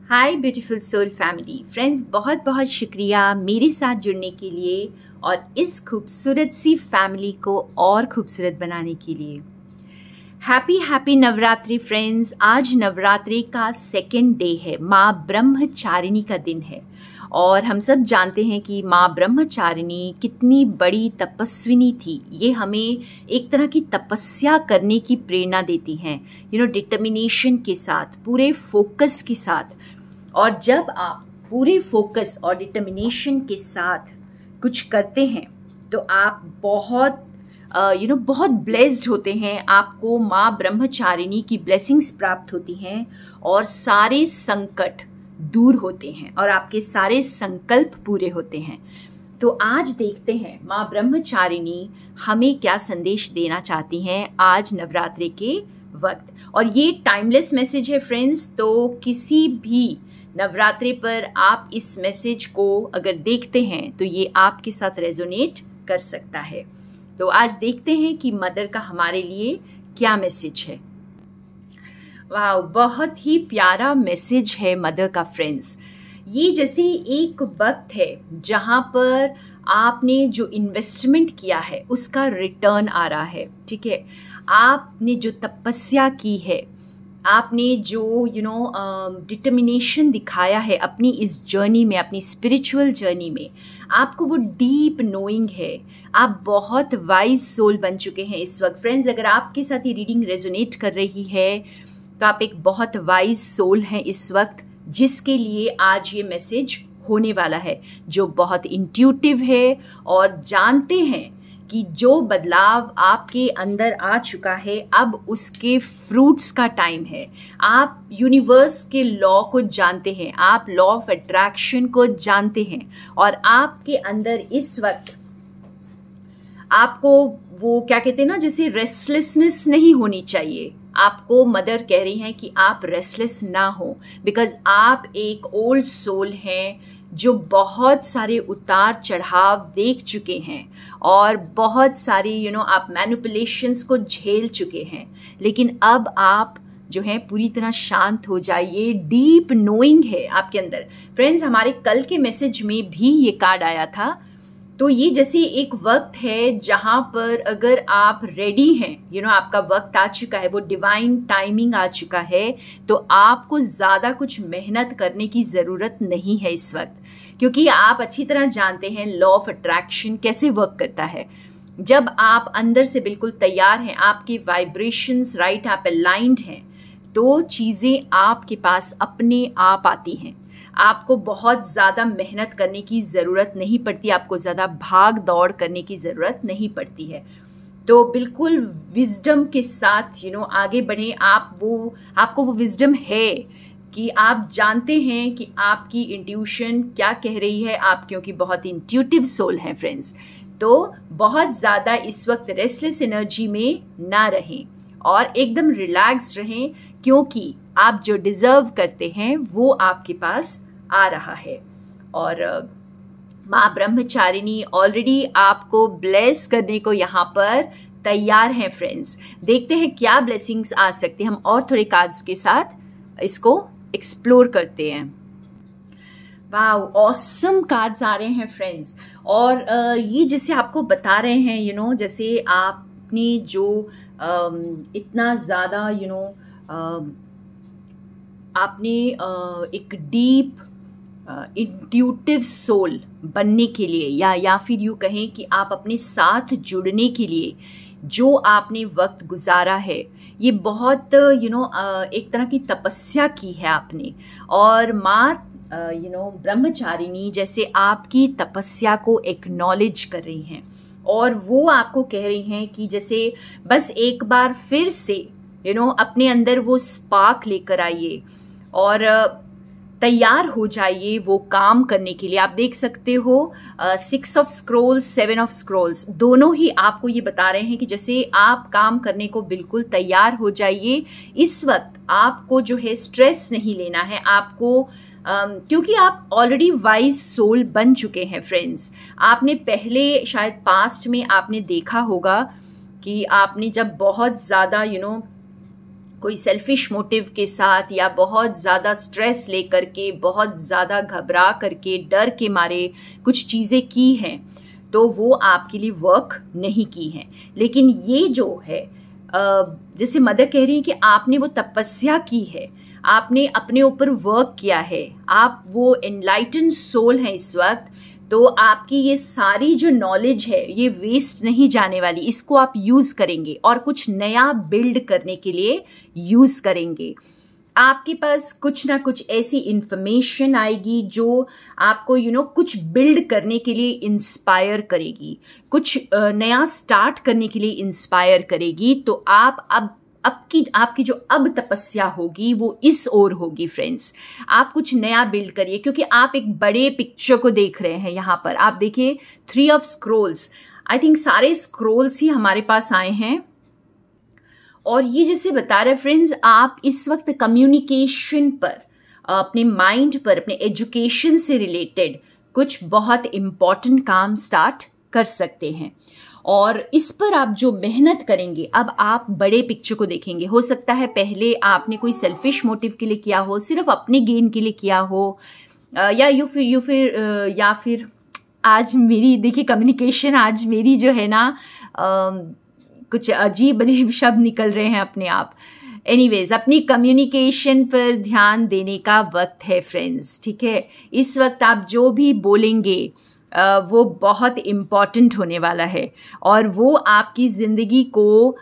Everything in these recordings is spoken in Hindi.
हाय ब्यूटीफुल सोल फैमिली फ्रेंड्स, बहुत बहुत शुक्रिया मेरे साथ जुड़ने के लिए और इस खूबसूरत सी फैमिली को और खूबसूरत बनाने के लिए। Happy Navratri friends. आज नवरात्रि का सेकेंड डे है, माँ ब्रह्मचारिणी का दिन है और हम सब जानते हैं कि माँ ब्रह्मचारिणी कितनी बड़ी तपस्विनी थी। ये हमें एक तरह की तपस्या करने की प्रेरणा देती हैं, डिटर्मिनेशन के साथ, पूरे फोकस के साथ। और जब आप पूरे फोकस और डिटर्मिनेशन के साथ कुछ करते हैं तो आप बहुत बहुत ब्लेस्ड होते हैं। आपको माँ ब्रह्मचारिणी की ब्लेसिंग्स प्राप्त होती हैं और सारे संकट दूर होते हैं और आपके सारे संकल्प पूरे होते हैं। तो आज देखते हैं माँ ब्रह्मचारिणी हमें क्या संदेश देना चाहती हैं आज नवरात्रि के वक्त। और ये टाइमलेस मैसेज है फ्रेंड्स, तो किसी भी नवरात्रि पर आप इस मैसेज को अगर देखते हैं तो ये आपके साथ रेजोनेट कर सकता है। तो आज देखते हैं कि मदर का हमारे लिए क्या मैसेज है। वाह, बहुत ही प्यारा मैसेज है मदर का फ्रेंड्स। ये जैसे एक वक्त है जहाँ पर आपने जो इन्वेस्टमेंट किया है उसका रिटर्न आ रहा है। ठीक है, आपने जो तपस्या की है, आपने जो डिटर्मिनेशन दिखाया है अपनी इस जर्नी में, अपनी स्पिरिचुअल जर्नी में, आपको वो डीप नोइंग है। आप बहुत वाइज सोल बन चुके हैं इस वक्त फ्रेंड्स। अगर आपके साथ ये रीडिंग रेजोनेट कर रही है तो आप एक बहुत वाइज सोल हैं इस वक्त, जिसके लिए आज ये मैसेज होने वाला है, जो बहुत इंट्यूटिव है और जानते हैं कि जो बदलाव आपके अंदर आ चुका है अब उसके फ्रूट्स का टाइम है। आप यूनिवर्स के लॉ को जानते हैं, आप लॉ ऑफ अट्रैक्शन को जानते हैं और आपके अंदर इस वक्त आपको वो क्या कहते हैं ना, जैसे रेस्टलेसनेस नहीं होनी चाहिए। आपको मदर कह रही हैं कि आप रेस्टलेस ना हो, बिकॉज आप एक ओल्ड सोल हैं जो बहुत सारे उतार चढ़ाव देख चुके हैं और बहुत सारी आप मैनिपुलेशंस को झेल चुके हैं। लेकिन अब आप जो है पूरी तरह शांत हो जाइए। डीप नोइंग है आपके अंदर फ्रेंड्स। हमारे कल के मैसेज में भी ये कार्ड आया था। तो ये जैसे एक वक्त है जहाँ पर अगर आप रेडी हैं, आपका वक्त आ चुका है, वो डिवाइन टाइमिंग आ चुका है, तो आपको ज़्यादा कुछ मेहनत करने की ज़रूरत नहीं है इस वक्त, क्योंकि आप अच्छी तरह जानते हैं लॉ ऑफ अट्रैक्शन कैसे वर्क करता है। जब आप अंदर से बिल्कुल तैयार हैं, आपकी वाइब्रेशंस राइट, आप अलाइंड हैं, तो चीज़ें आपके पास अपने आप आती हैं। आपको बहुत ज़्यादा मेहनत करने की ज़रूरत नहीं पड़ती, आपको ज़्यादा भाग दौड़ करने की ज़रूरत नहीं पड़ती है। तो बिल्कुल विजडम के साथ आगे बढ़ें। आपको वो विजडम है कि आप जानते हैं कि आपकी इंट्यूशन क्या कह रही है। आप क्योंकि बहुत इंट्यूटिव सोल हैं फ्रेंड्स, तो बहुत ज़्यादा इस वक्त रेस्टलेस एनर्जी में ना रहें और एकदम रिलैक्स रहें, क्योंकि आप जो डिज़र्व करते हैं वो आपके पास आ रहा है। और माँ ब्रह्मचारिणी ऑलरेडी आपको ब्लेस करने को यहाँ पर तैयार हैं फ्रेंड्स। देखते हैं क्या ब्लेसिंग्स आ सकते हैं। हम और थोड़े कार्ड्स के साथ इसको एक्सप्लोर करते हैं। वाओ, ऑसम कार्ड्स आ रहे हैं फ्रेंड्स। और ये जैसे आपको बता रहे हैं जैसे आपने जो इतना ज़्यादा आपने एक डीप इंट्यूटिव सोल बनने के लिए या फिर यूँ कहें कि आप अपने साथ जुड़ने के लिए जो आपने वक्त गुजारा है, ये बहुत एक तरह की तपस्या की है आपने। और माँ ब्रह्मचारिणी जैसे आपकी तपस्या को एक्नॉलेज कर रही हैं और वो आपको कह रही हैं कि जैसे बस एक बार फिर से अपने अंदर वो स्पार्क लेकर आइए और तैयार हो जाइए वो काम करने के लिए। आप देख सकते हो 6 ऑफ स्क्रोल्स, 7 ऑफ स्क्रोल्स, दोनों ही आपको ये बता रहे हैं कि जैसे आप काम करने को बिल्कुल तैयार हो जाइए। इस वक्त आपको जो है स्ट्रेस नहीं लेना है आपको, क्योंकि आप ऑलरेडी वाइज सोल बन चुके हैं फ्रेंड्स। आपने पहले शायद पास्ट में आपने देखा होगा कि आपने जब बहुत ज़्यादा कोई सेल्फिश मोटिव के साथ या बहुत ज़्यादा स्ट्रेस लेकर के, बहुत ज़्यादा घबरा करके, डर के मारे कुछ चीज़ें की हैं, तो वो आपके लिए वर्क नहीं की हैं। लेकिन ये जो है, जैसे मदर कह रही हैं कि आपने वो तपस्या की है, आपने अपने ऊपर वर्क किया है, आप वो एनलाइटन सोल हैं इस वक्त, तो आपकी ये सारी जो नॉलेज है ये वेस्ट नहीं जाने वाली। इसको आप यूज़ करेंगे और कुछ नया बिल्ड करने के लिए यूज़ करेंगे। आपके पास कुछ ना कुछ ऐसी इंफॉर्मेशन आएगी जो आपको कुछ बिल्ड करने के लिए इंस्पायर करेगी, कुछ नया स्टार्ट करने के लिए इंस्पायर करेगी। तो आप आपकी जो अब तपस्या होगी वो इस ओर होगी फ्रेंड्स। आप कुछ नया बिल्ड करिए, क्योंकि आप एक बड़े पिक्चर को देख रहे हैं। यहाँ पर आप देखिए 3 ऑफ स्क्रोल्स, आई थिंक सारे स्क्रोल्स ही हमारे पास आए हैं। और ये जैसे बता रहे फ्रेंड्स, आप इस वक्त कम्युनिकेशन पर, अपने माइंड पर, अपने एजुकेशन से रिलेटेड कुछ बहुत इम्पॉर्टेंट काम स्टार्ट कर सकते हैं। और इस पर आप जो मेहनत करेंगे, अब आप बड़े पिक्चर को देखेंगे। हो सकता है पहले आपने कोई सेल्फिश मोटिव के लिए किया हो, सिर्फ अपने गेन के लिए किया हो, या फिर आज मेरी देखिए कम्युनिकेशन, आज मेरी जो है ना कुछ अजीब अजीब शब्द निकल रहे हैं अपने आप। एनीवेज, अपनी कम्युनिकेशन पर ध्यान देने का वक्त है फ्रेंड्स, ठीक है। इस वक्त आप जो भी बोलेंगे वो बहुत इम्पॉर्टेंट होने वाला है और वो आपकी ज़िंदगी को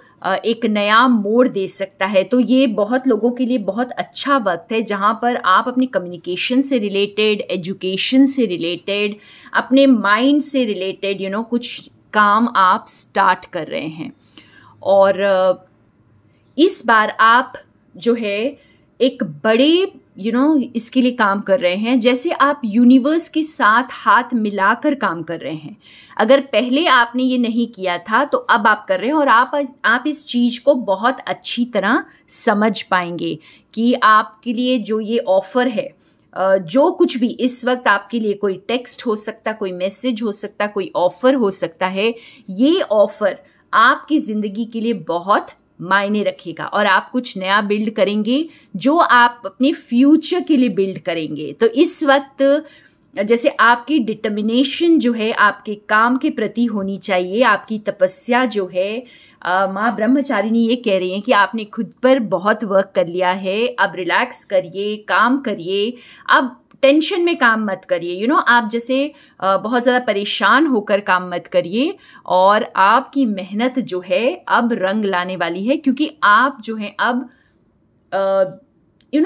एक नया मोड़ दे सकता है। तो ये बहुत लोगों के लिए बहुत अच्छा वक्त है जहाँ पर आप अपनी कम्युनिकेशन से रिलेटेड, एजुकेशन से रिलेटेड, अपने माइंड से रिलेटेड कुछ काम आप स्टार्ट कर रहे हैं। और इस बार आप जो है एक बड़े इसके लिए काम कर रहे हैं, जैसे आप यूनिवर्स के साथ हाथ मिलाकर काम कर रहे हैं। अगर पहले आपने ये नहीं किया था तो अब आप कर रहे हैं, और आप इस चीज़ को बहुत अच्छी तरह समझ पाएंगे कि आपके लिए जो ये ऑफ़र है, जो कुछ भी इस वक्त आपके लिए, कोई टेक्स्ट हो सकता, कोई मैसेज हो सकता, कोई ऑफ़र हो सकता है, ये ऑफ़र आपकी ज़िंदगी के लिए बहुत मायने रखेगा और आप कुछ नया बिल्ड करेंगे जो आप अपने फ्यूचर के लिए बिल्ड करेंगे। तो इस वक्त जैसे आपकी डिटर्मिनेशन जो है आपके काम के प्रति होनी चाहिए, आपकी तपस्या जो है, माँ ब्रह्मचारिणी ये कह रही हैं कि आपने खुद पर बहुत वर्क कर लिया है, अब रिलैक्स करिए, काम करिए, अब टेंशन में काम मत करिए, आप जैसे बहुत ज़्यादा परेशान होकर काम मत करिए। और आपकी मेहनत जो है अब रंग लाने वाली है, क्योंकि आप जो है अब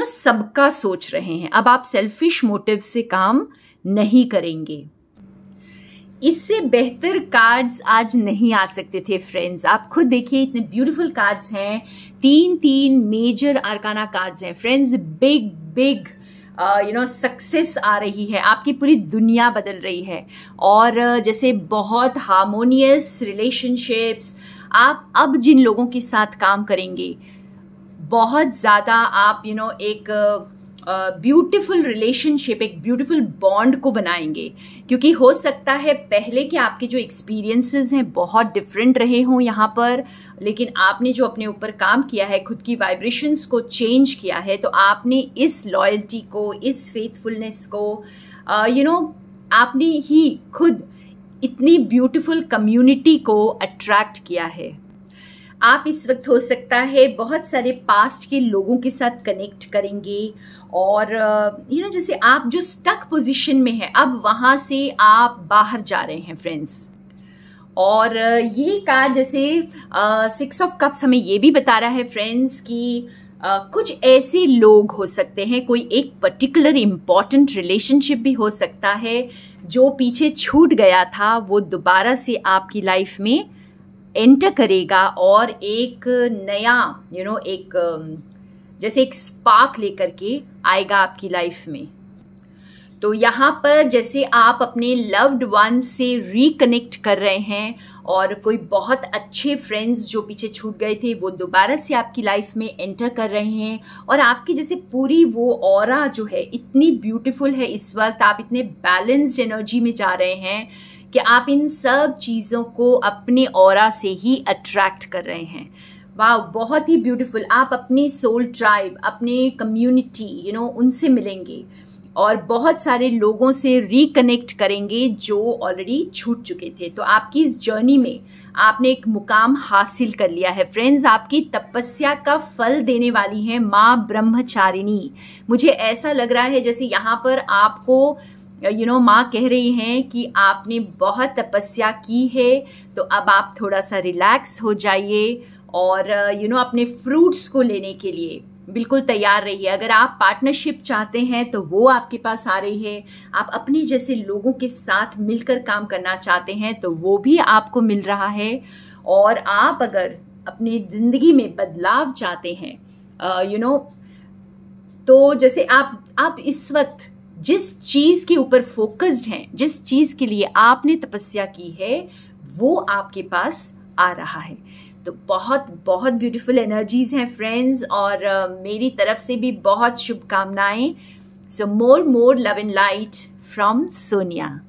सबका सोच रहे हैं। अब आप सेल्फिश मोटिव से काम नहीं करेंगे। इससे बेहतर कार्ड्स आज नहीं आ सकते थे फ्रेंड्स। आप खुद देखिए, इतने ब्यूटीफुल कार्ड्स हैं, 3 मेजर आर्काना कार्ड्स हैं फ्रेंड्स। बिग सक्सेस आ रही है, आपकी पूरी दुनिया बदल रही है। और जैसे बहुत हार्मोनियस रिलेशनशिप्स, आप अब जिन लोगों के साथ काम करेंगे, बहुत ज़्यादा आप एक ब्यूटीफुल रिलेशनशिप, एक ब्यूटीफुल बॉन्ड को बनाएंगे। क्योंकि हो सकता है पहले के आपके जो एक्सपीरियंसेस हैं बहुत डिफरेंट रहे हों यहाँ पर, लेकिन आपने जो अपने ऊपर काम किया है, खुद की वाइब्रेशंस को चेंज किया है, तो आपने इस लॉयल्टी को, इस फेथफुलनेस को, आपने ही खुद इतनी ब्यूटीफुल कम्युनिटी को अट्रैक्ट किया है। आप इस वक्त हो सकता है बहुत सारे पास्ट के लोगों के साथ कनेक्ट करेंगे और जैसे आप जो स्टक पोजीशन में है, अब वहाँ से आप बाहर जा रहे हैं फ्रेंड्स। और ये कार्ड जैसे 6 ऑफ कप्स हमें ये भी बता रहा है फ्रेंड्स कि कुछ ऐसे लोग हो सकते हैं, कोई एक पर्टिकुलर इम्पॉर्टेंट रिलेशनशिप भी हो सकता है जो पीछे छूट गया था, वो दोबारा से आपकी लाइफ में एंटर करेगा और एक नया जैसे एक स्पार्क लेकर के आएगा आपकी लाइफ में। तो यहाँ पर जैसे आप अपने लव्ड वन से रिकनेक्ट कर रहे हैं और कोई बहुत अच्छे फ्रेंड्स जो पीछे छूट गए थे वो दोबारा से आपकी लाइफ में एंटर कर रहे हैं, और आपकी जैसे पूरी वो ऑरा जो है इतनी ब्यूटीफुल है इस वक्त, आप इतने बैलेंस्ड एनर्जी में जा रहे हैं कि आप इन सब चीज़ों को अपने ऑरा से ही अट्रैक्ट कर रहे हैं। वाह, बहुत ही ब्यूटीफुल। आप अपनी सोल ट्राइब, अपने कम्युनिटी उनसे मिलेंगे और बहुत सारे लोगों से रिकनेक्ट करेंगे जो ऑलरेडी छूट चुके थे। तो आपकी इस जर्नी में आपने एक मुकाम हासिल कर लिया है फ्रेंड्स। आपकी तपस्या का फल देने वाली है माँ ब्रह्मचारिणी। मुझे ऐसा लग रहा है जैसे यहाँ पर आपको माँ कह रही हैं कि आपने बहुत तपस्या की है, तो अब आप थोड़ा सा रिलैक्स हो जाइए और अपने फ्रूट्स को लेने के लिए बिल्कुल तैयार रहिए। अगर आप पार्टनरशिप चाहते हैं तो वो आपके पास आ रही है। आप अपने जैसे लोगों के साथ मिलकर काम करना चाहते हैं तो वो भी आपको मिल रहा है। और आप अगर अपनी ज़िंदगी में बदलाव चाहते हैं तो जैसे आप इस वक्त जिस चीज़ के ऊपर फोकस्ड हैं, जिस चीज़ के लिए आपने तपस्या की है, वो आपके पास आ रहा है। तो बहुत बहुत ब्यूटीफुल एनर्जीज हैं फ्रेंड्स, और मेरी तरफ से भी बहुत शुभकामनाएं। So more love and light from Sonia.